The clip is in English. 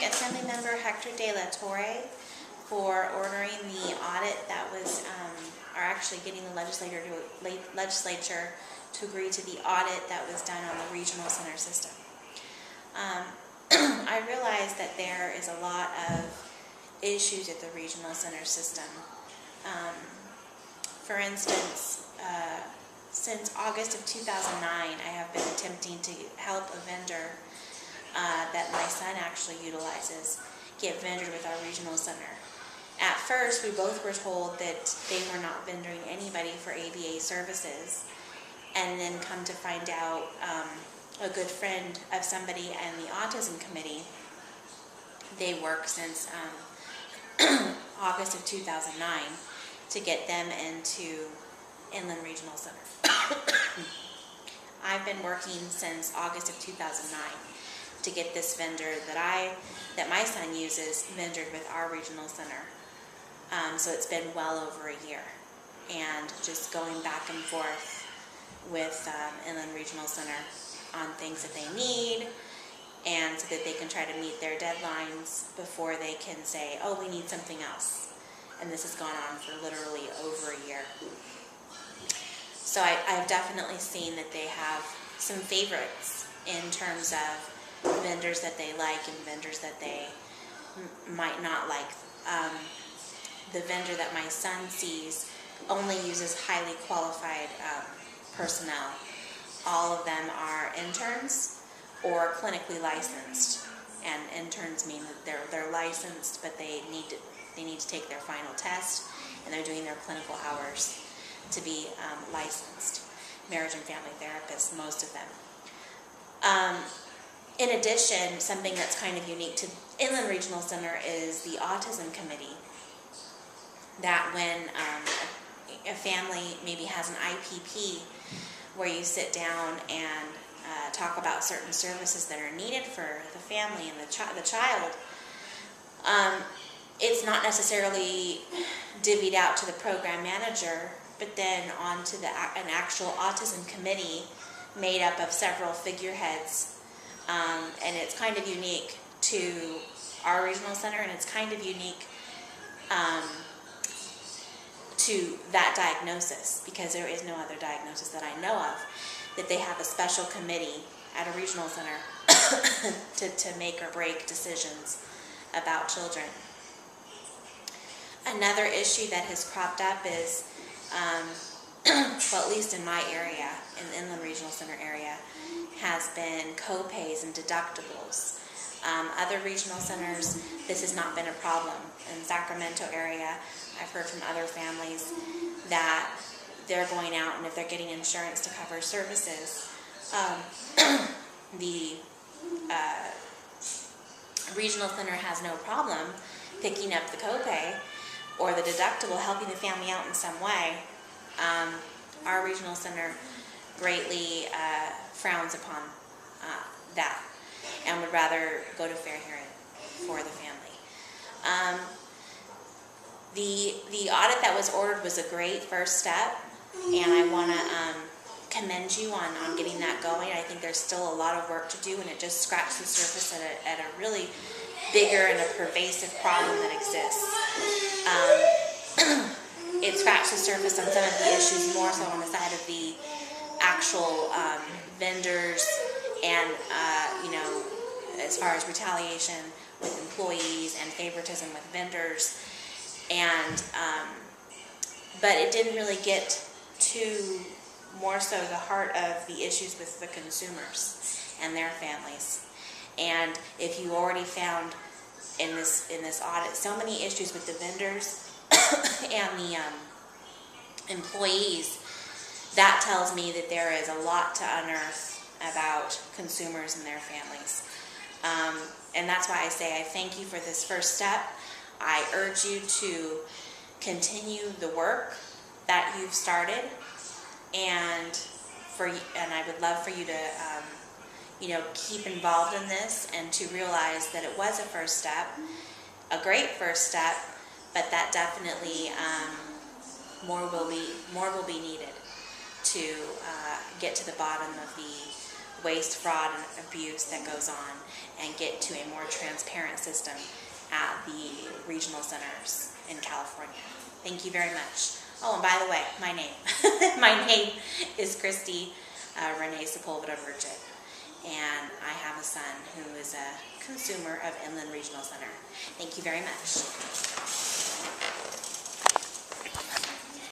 Assembly Member Hector de la Torre for ordering the audit that was, or actually getting the legislature to agree to the audit that was done on the regional center system. I realize that there is a lot of issues at the regional center system. For instance, since August of 2009, I have been attempting to help a vendor that my son actually utilizes get vendored with our regional center. At first, we both were told that they were not vendoring anybody for ABA services, and then come to find out a good friend of somebody in the autism committee, they work since August of 2009 to get them into Inland Regional Center. I've been working since August of 2009 to get this vendor that my son uses vendored with our regional center. So it's been well over a year, and just going back and forth with Inland Regional Center on things that they need, and so that they can try to meet their deadlines before they can say, oh, we need something else. And this has gone on for literally over a year. So I've definitely seen that they have some favorites in terms of vendors that they like and vendors that they might not like. The vendor that my son sees only uses highly qualified personnel. All of them are interns or clinically licensed, and interns mean that they're licensed, but they need to take their final test, and they're doing their clinical hours to be licensed. Marriage and family therapists, most of them. In addition, something that's kind of unique to Inland Regional Center is the Autism Committee. That when a family maybe has an IPP, where you sit down and talk about certain services that are needed for the family and the child, it's not necessarily divvied out to the program manager, but then on to an actual autism committee made up of several figureheads. And it's kind of unique to our regional center, and it's kind of unique to that diagnosis, because there is no other diagnosis that I know of, that they have a special committee at a regional center to make or break decisions about children. Another issue that has cropped up is, well, at least in my area, in the Inland Regional Center area, has been co-pays and deductibles. Other regional centers, this has not been a problem. In the Sacramento area, I've heard from other families that they're going out, and if they're getting insurance to cover services, the regional center has no problem picking up the copay or the deductible, helping the family out in some way. Our regional center greatly frowns upon that, and would rather go to fair hearing for the family. The audit that was ordered was a great first step, and I want to commend you on getting that going. I think there's still a lot of work to do, and it just scratched the surface at a really bigger and a pervasive problem that exists. It scratched the surface on some of the issues, more so on the side of the actual vendors, and as far as retaliation with employees and favoritism with vendors, and but it didn't really get to more so the heart of the issues with the consumers and their families. And if you already found in this audit so many issues with the vendors and the employees, that tells me that there is a lot to unearth about consumers and their families. And that's why I say I thank you for this first step. I urge you to continue the work that you've started, and I would love for you to keep involved in this, and to realize that it was a first step, a great first step, but that definitely more will be needed to get to the bottom of waste, fraud, and abuse that goes on, and get to a more transparent system at the regional centers in California. Thank you very much. Oh, and by the way, my name. My name is Kristie Renee Sepulveda-Burchit, and I have a son who is a consumer of Inland Regional Center. Thank you very much.